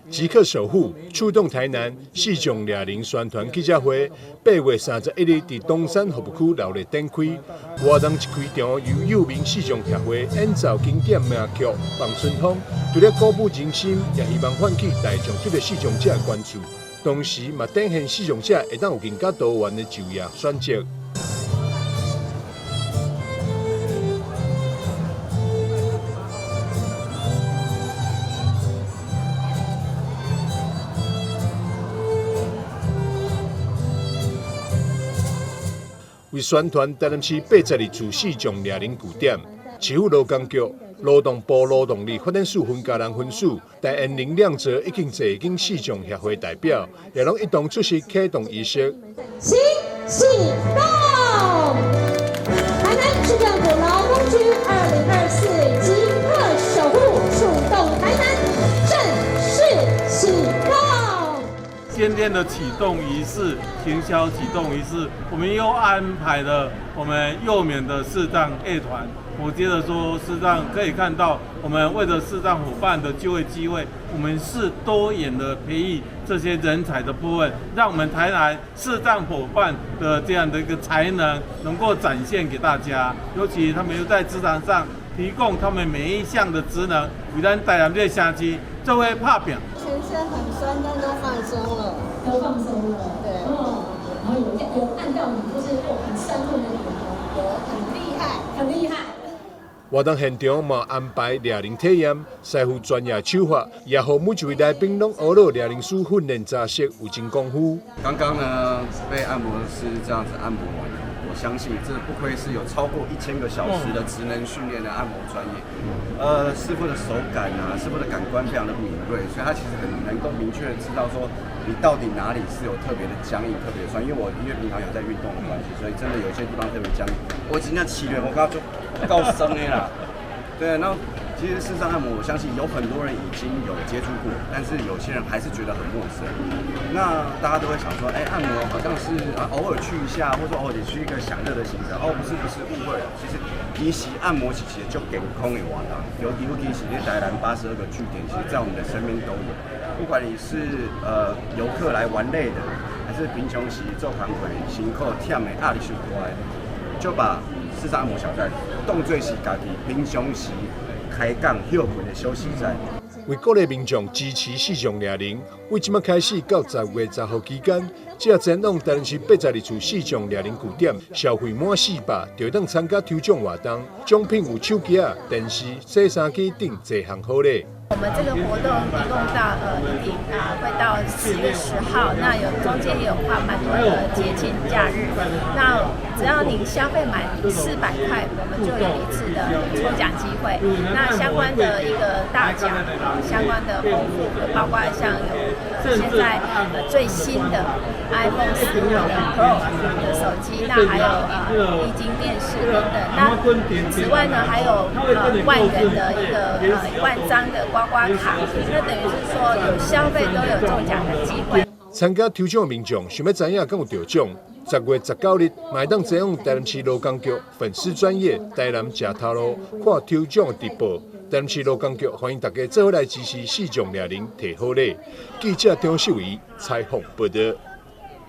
即刻守护，触动台南四强抓人宣传记者会，8月31日伫东山服务区热烈展开。活动一开场，由幼民四强协会演奏经典名曲《望春风》，除了鼓舞人心，也希望唤起大众对四强者的关注，同时嘛展现四强者会当有更加多元的就业选择。为宣传台南市82处四强抓人据点，市府劳工局、劳动部劳动力发展署分家人分署、台延龄亮泽已经坐经四强协会代表，也拢一同出席启动仪式。新启动，台南市政府劳工局2024即刻守护，触动台南，正式启动。今天的启动仪式、行销启动仪式，我们又安排了我们幼免的视障乐团。我接着说，视障可以看到，我们为了视障伙伴的就业机会，我们是多元的培育这些人才的部分，让我们台南视障伙伴的这样的一个才能能够展现给大家。尤其他们又在职场上提供他们每一项的职能，为咱台南这社区做为拍拼。全身很酸，但都放松了。都放松了，对。然后有按到你，就是很酸痛的点头，很厉害，很厉害。活动现场嘛安排抓人体验、师傅专业手法，也让每一位来宾拢学到抓人师训练扎实有真功夫。刚刚呢被按摩师这样子按摩完，我相信这不愧是有超过1000个小时的职能训练的按摩专业。师傅的手感啊，师傅的感官非常的敏锐，所以他其实很能够明确的知道说你到底哪里是有特别的僵硬、特别的酸。因为平常有在运动的关系，所以真的有些地方特别僵硬。我今天起源我刚刚就告生的啦。对，那其实视障按摩，我相信有很多人已经有接触过，但是有些人还是觉得很陌生。那大家都会想说，按摩好像是偶尔去一下，或者说偶尔去一个享乐的行程。不是，误会了。其实其实按摩其实就健康的活动，尤其是在台南82个据点，其实在我们的身边都有。不管你是游客来玩累的，还是贫穷时做扛回辛苦忝的压力受大的，就把视障按摩小站当作是家己平常时开讲休困的休息站。为鼓励民众支持四强抓人，为即麦开始到10月10号期间，只要前往台南市82处四强抓人据点，消费满400，就当参加抽奖活动，奖品有手机、电视、洗衫机等多项好礼。我们这个活动一共到会到10月10号，那中间也有跨蛮多的节庆假日。那只要您消费满400块，我们就有一次的抽奖机会。那相关的一个大奖，相关的丰富，包括像有现在最新的 iPhone 15 Pro 的手机，那还有液晶电视等等。那此外呢，还有1万元的一个1万张的刮刮卡，那等于是说有消费都有中奖的机会。参加抽奖的民众想要知影敢有得奖，10月19日买当前往台南市劳工局粉丝专页台南吃头路看抽奖的直播。台南市劳工局欢迎大家做伙来支持四强抓人摕好礼。记者张秀仪采访报道。